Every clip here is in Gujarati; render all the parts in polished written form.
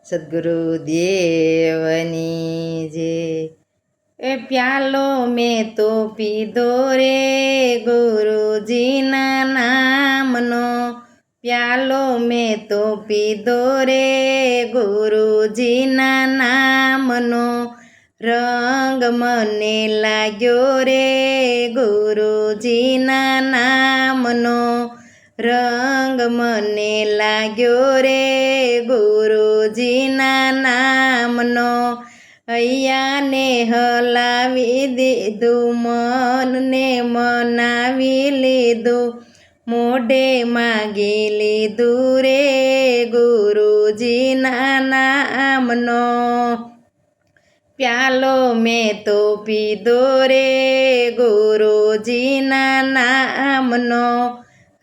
સદ્ગુરુદેવની જે પ્યાલો મેં તો પીધો રે ગુરુજીના નામનો, પ્યાલો મેં તો પીધો રે ગુરુજીના નામનો, રંગ મને લાગ્યો રે ગુરુજીના નામનો, રંગ મને લાગ્યો રે ગુરુજીના નામનો, હૈયાને હલાવી દીધું, મનને મનાવી લીધું, મોઢે માગી લીધું રે ગુરુજીના નામનો, પ્યાલો મેં તો પીધો રે ગુરુજીના નામનો,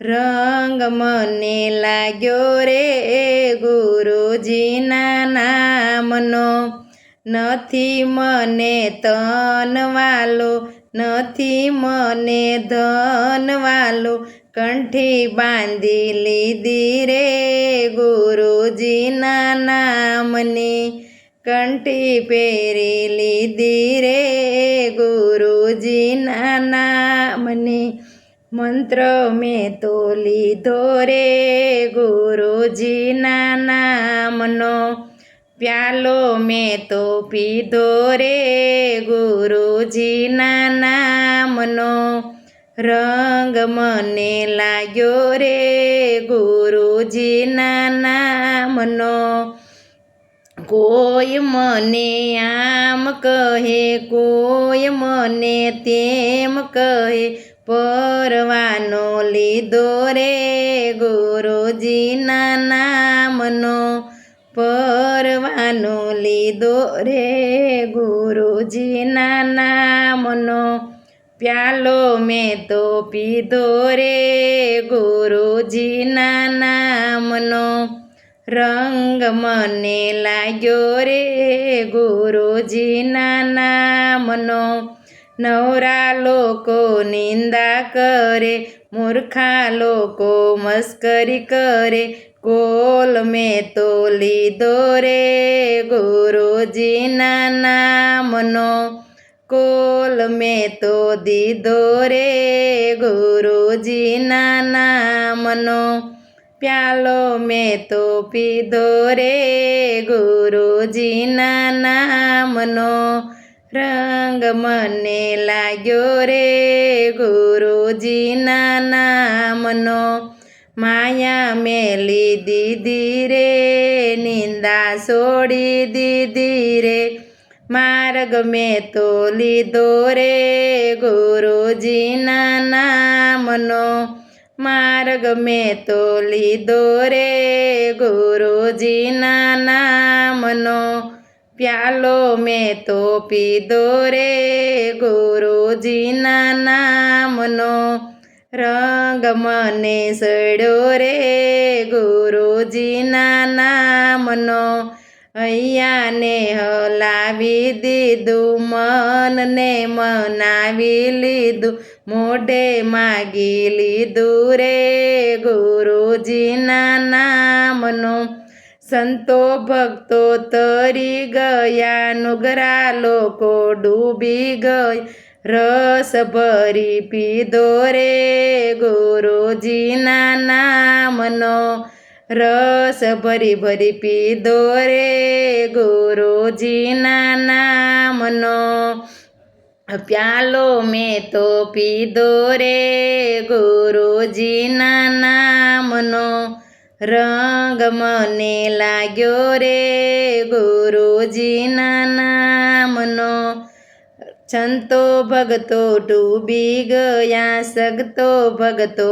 રંગ મને લાગ્યો રે ગુરુજીના નામનો, નથી મને તન વાલો, નથી મને ધન વાલો, કંઠી બાંધી લીધી રે ગુરુજીના નામની, કંઠી પહેરી લીધી રે ગુરુજીના નામની, મંત્ર મેં તો લીધો રે ગુરુજીના નામનો, પ્યાલો મેં તો પીધો રે ગુરુજીના નામનો, રંગ મને લાગ્યો રે ગુરુજીના નામનો, કોઈ મને આમ કહે, કોઈ મને તેમ કહે, પરવાનો લીધો રે ગુરુજીના નામનો, પરવાનો લીધો રે ગુરુજીના નામનો, પ્યાલો મેં તો પીધો રે ગુરુજીના નામનો, રંગ મને લાગ્યો રે ગુરુજીના નામનો, નવરા લોકો નિંદા કરે, મૂર્ખા લોકો મસ્કરી કરે, કોલ મેં તો લીધો રે ગુરુજીના નામનો, કોલ મેં તો દીધો રે ગુરુજીના નામનો, પ્યાલો મેં તો પીધો રે ગુરુજીના નામનો, રંગ મને લાગ્યો રે ગુરુજીના નામનો, માયા મેલી દીધી રે, નિંદા છોડી દીધી રે, માર્ગ મેં તો લીધો રે ગુરુજીના નામનો, માર્ગ મેં તો લીધો રે ગુરુજીના નામનો, પ્યાલો મેં તો પીધો રે ગુરુજીના નામનો, રંગ મને સડ્યો રે ગુરુજીના નામનો, હૈયાને હલાવી દીધું, મનને મનાવી લીધું, મોઢે માગી લીધું રે ગુરુજીના નામનો, સંતો ભક્તો તરી ગયા, નુગરા લોકો ડૂબી ગઈ, રસ ભરી પીધો રે ગુરુજીના નામનો, રસ ભરી ભરી પીધો રે ગુરુજીના નામનો, પ્યાલો મેં તો પીધો રે ગુરુજીના નામનો, રંગ મને લાગ્યો રે ગુરુજીના નામનો, સંતો ભગતો ડૂબી ગયા, સગતો ભગતો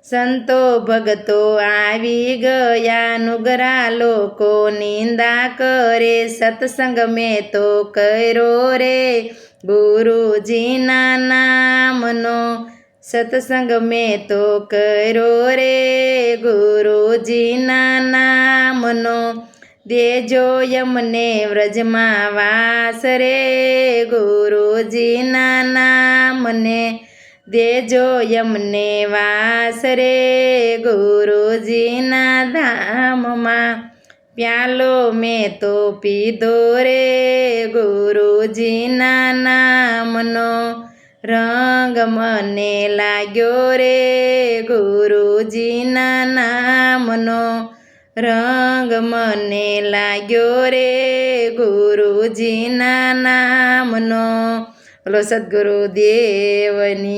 સંતો ભગતો આવી ગયા, નુગરા લોકો નિંદા કરે, સત્સંગ મેં તો કર્યો રે ગુરુજીના નામનો, સત્સંગ મેં તો કર્યો રે ગુરુજીના નામનો, દેજો યમને વ્રજમાં વાસ રે ગુરુજીના નામને, દેજો યમને વાસ રે ગુરુજીના ધામમાં, પ્યાલો મેં તો પીધો રે ગુરુજીના નામનો, રંગ મને લાગ્યો રે ગુરુજીના નામનો, રંગ મને લાગ્યો રે ગુરુજીના નામનો. બોલો સદ્ગુરુ દેવની